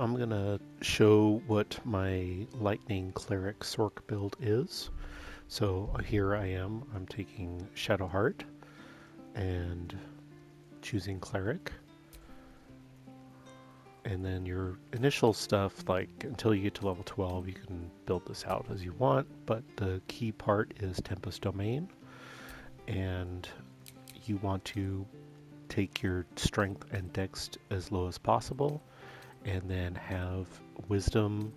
I'm gonna show what my lightning cleric sorc build is. So here I am, I'm taking Shadowheart and choosing cleric. And then your initial stuff, like until you get to level 12, you can build this out as you want, but the key part is Tempest Domain. And you want to take your strength and dex as low as possible, and then have wisdom,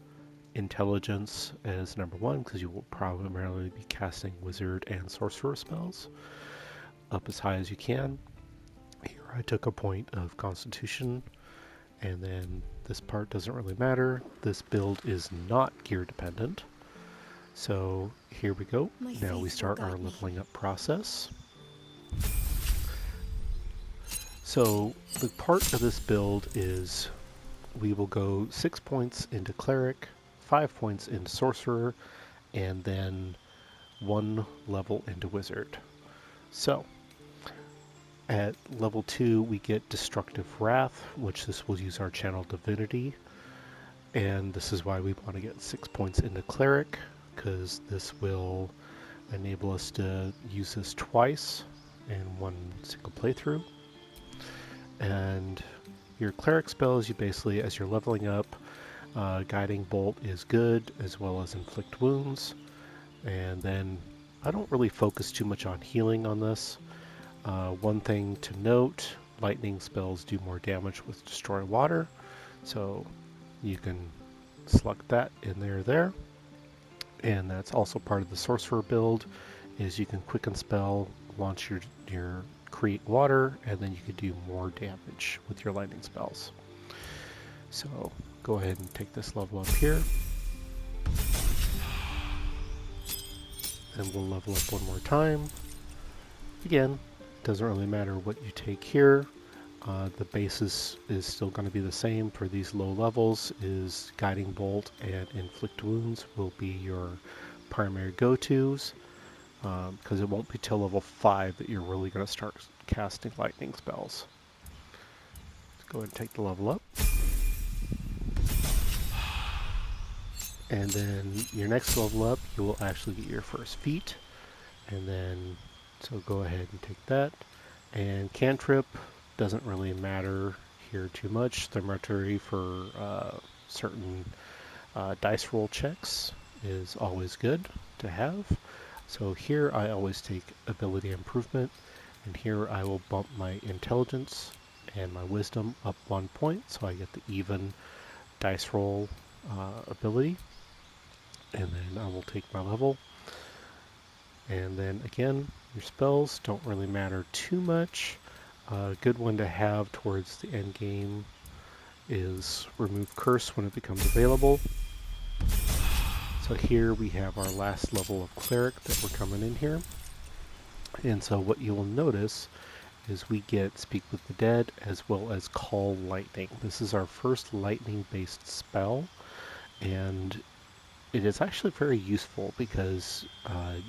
intelligence as number one, because you will primarily be casting wizard and sorcerer spells up as high as you can. Here I took a point of constitution, and then this part doesn't really matter. This build is not gear dependent. So here we go. Now we start our leveling up process. So the part of this build is we will go 6 points into cleric, 5 points into sorcerer, and then 1 level into wizard. So at level 2 we get destructive wrath, which this will use our channel divinity, and this is why we want to get 6 points into cleric, because this will enable us to use this twice in one single playthrough. And your cleric spells, you basically, as you're leveling up, guiding bolt is good, as well as inflict wounds. And then I don't really focus too much on healing on this. One thing to note, lightning spells do more damage with destroy water, so you can select that in there. And that's also part of the sorcerer build, is you can quicken spell, launch your create water, and then you can do more damage with your lightning spells. So go ahead and take this level up here, and we'll level up one more time. Again, doesn't really matter what you take here. The basis is still going to be the same for these low levels, is guiding bolt and inflict wounds will be your primary go-tos, because it won't be till level 5 that you're really going to start casting lightning spells. Let's go ahead and take the level up. And then your next level up, you will actually get your first feat. And then, so go ahead and take that. And cantrip doesn't really matter here too much. Thermatory for certain dice roll checks is always good to have. So here I always take ability improvement, and here I will bump my intelligence and my wisdom up 1 point, so I get the even dice roll ability. And then I will take my level. And then again, your spells don't really matter too much. A good one to have towards the end game is remove curse when it becomes available. So here we have our last level of cleric that we're coming in here. And so what you will notice is we get Speak with the Dead as well as Call Lightning. This is our first lightning-based spell, and it is actually very useful because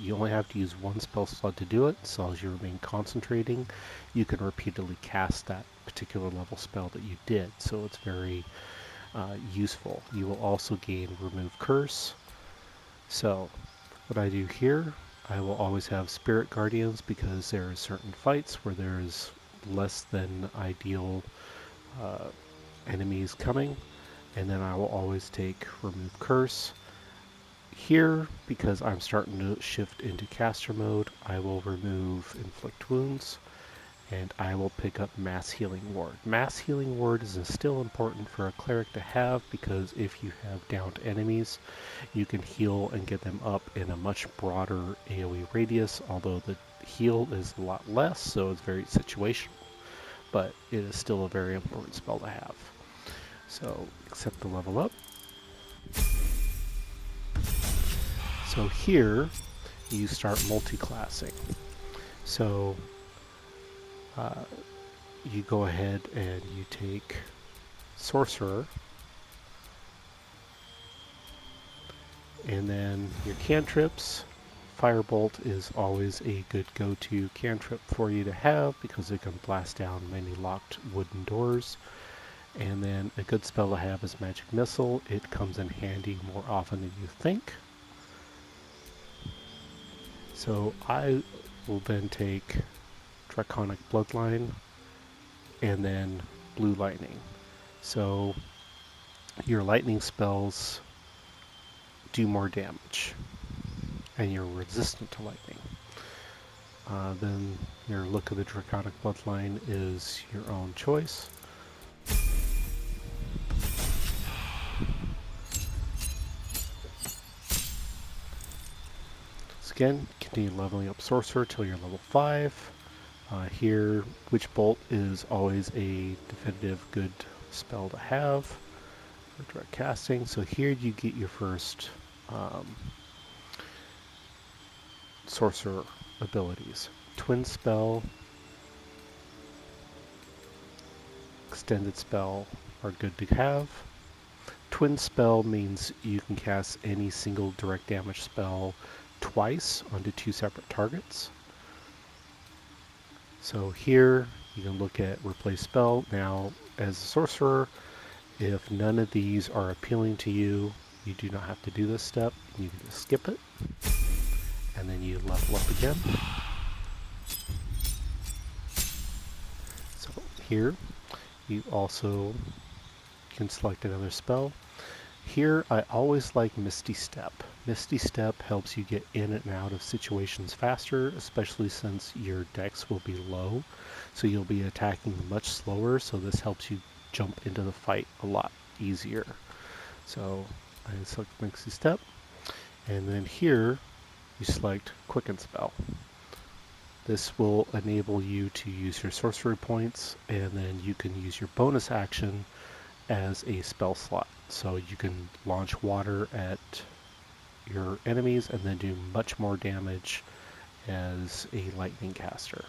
you only have to use one spell slot to do it, so as you remain concentrating, you can repeatedly cast that particular level spell that you did, so it's very useful. You will also gain Remove Curse. So what I do here, I will always have Spirit Guardians because there are certain fights where there is less than ideal enemies coming, and then I will always take Remove Curse. Here, because I'm starting to shift into caster mode, I will remove Inflict Wounds, and I will pick up Mass Healing Ward. Mass Healing Ward is still important for a cleric to have, because if you have downed enemies, you can heal and get them up in a much broader AoE radius, although the heal is a lot less, so it's very situational, but it is still a very important spell to have. So, accept the level up. So here, you start multi-classing. So you go ahead and you take Sorcerer, and then your cantrips. Firebolt is always a good go-to cantrip for you to have because it can blast down many locked wooden doors. And then a good spell to have is Magic Missile. It comes in handy more often than you think. So I will then take Draconic Bloodline and then Blue Lightning. So your lightning spells do more damage, and you're resistant to lightning. Then your Look of the Draconic Bloodline is your own choice. So again, continue leveling up Sorcerer till you're level 5. Here, Witch Bolt is always a definitive good spell to have for direct casting. So here you get your first Sorcerer abilities. Twin Spell, Extended Spell are good to have. Twin Spell means you can cast any single direct damage spell twice onto 2 separate targets. So here you can look at Replace Spell. Now, as a sorcerer, if none of these are appealing to you, you do not have to do this step. You can just skip it, and then you level up again. So here you also can select another spell. Here, I always like Misty Step. Misty Step helps you get in and out of situations faster, especially since your dex will be low, so you'll be attacking much slower, so this helps you jump into the fight a lot easier. So I select Misty Step, and then here you select Quicken Spell. This will enable you to use your sorcery points, and then you can use your bonus action as a spell slot. So you can launch water at your enemies and then do much more damage as a lightning caster.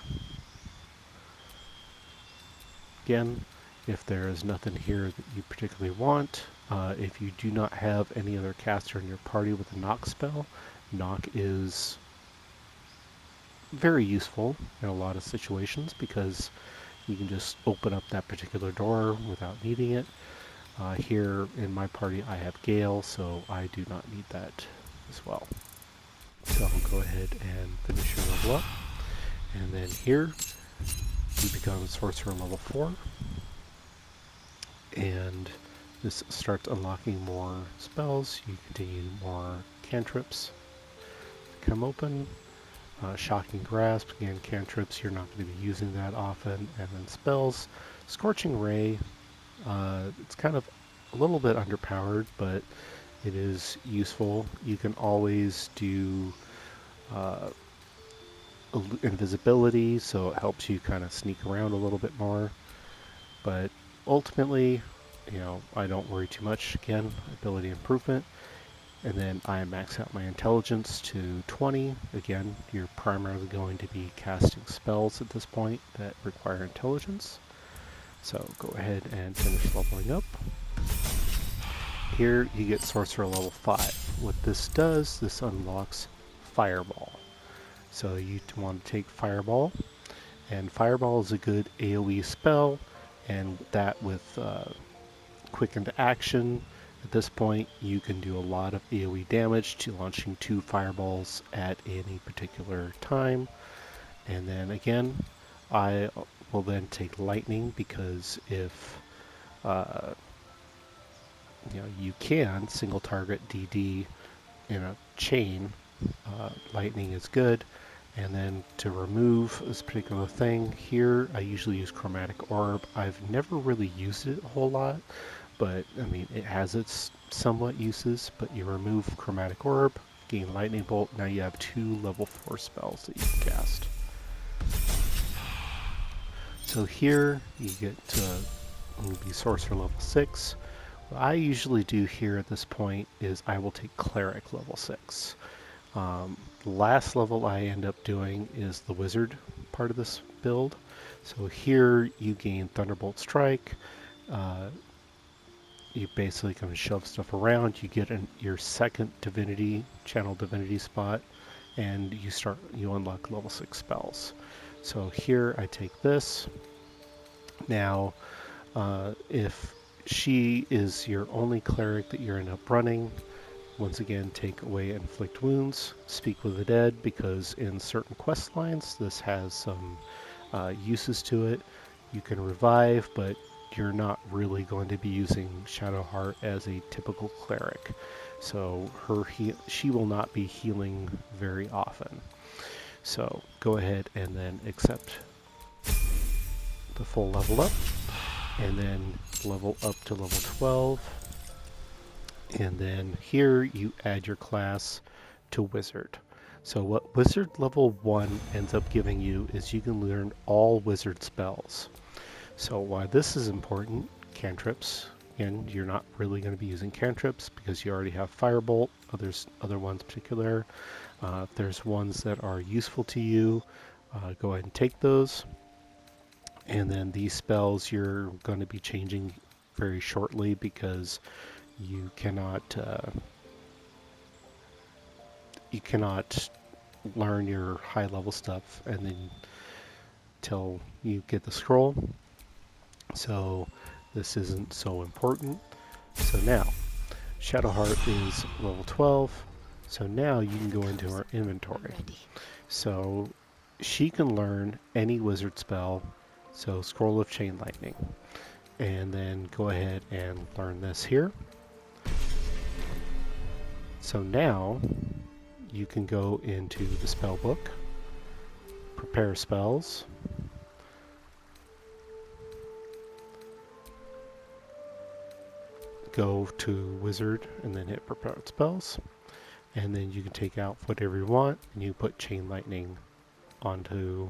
Again, if there is nothing here that you particularly want, if you do not have any other caster in your party with a knock spell, knock is very useful in a lot of situations because you can just open up that particular door without needing it. Here in my party I have Gale, so I do not need that as well. So I'll go ahead and finish your level up. And then here you become Sorcerer level 4. And this starts unlocking more spells. You continue more cantrips to come open. Shocking Grasp, again cantrips, you're not going to be using that often. And then spells. Scorching Ray, it's kind of a little bit underpowered, but it is useful. You can always do invisibility, so it helps you kind of sneak around a little bit more. But ultimately, I don't worry too much. Again, ability improvement. And then I max out my intelligence to 20. Again, you're primarily going to be casting spells at this point that require intelligence. So go ahead and finish leveling up. Here you get Sorcerer level 5. What this does, this unlocks Fireball. So you want to take Fireball, and Fireball is a good AoE spell, and that with quickened action, at this point you can do a lot of AoE damage to launching 2 fireballs at any particular time. And then again, I will then take Lightning because if you can single target DD in a chain, lightning is good. And then to remove this particular thing here, I usually use Chromatic Orb. I've never really used it a whole lot, but I mean it has its somewhat uses. But you remove Chromatic Orb, gain Lightning Bolt, now you have 2 level 4 spells that you can cast. So here you get to be Sorcerer level 6. What I usually do here at this point is I will take Cleric level 6. The last level I end up doing is the Wizard part of this build. So here you gain Thunderbolt Strike. You basically can shove stuff around. You get your second Divinity, Channel Divinity spot, and you unlock level 6 spells. So here I take this. Now, if she is your only cleric that you end up running. Once again, take away inflict wounds, speak with the dead, because in certain quest lines this has some uses to it. You can revive, but you're not really going to be using Shadowheart as a typical cleric. So she will not be healing very often. So go ahead and then accept the full level up, and then level up to level 12. And then here you add your class to Wizard. So what Wizard level 1 ends up giving you is you can learn all Wizard spells. So why this is important, cantrips. Again, you're not really going to be using cantrips because you already have Firebolt. Other ones particular. If there's ones that are useful to you, go ahead and take those. And then these spells you're going to be changing very shortly because you cannot learn your high level stuff and then till you get the scroll. So this isn't so important. So now Shadowheart is level 12. So now you can go into our inventory. So she can learn any wizard spell. So Scroll of Chain Lightning. And then go ahead and learn this here. So now you can go into the spell book, prepare spells, go to wizard and then hit prepare spells, and then you can take out whatever you want and you put chain lightning onto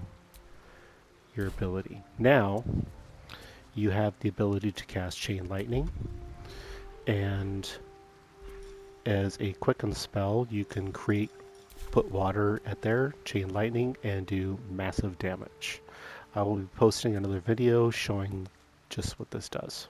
your ability. Now you have the ability to cast chain lightning, and as a quicken spell you can put water at there, chain lightning, and do massive damage. I will be posting another video showing just what this does.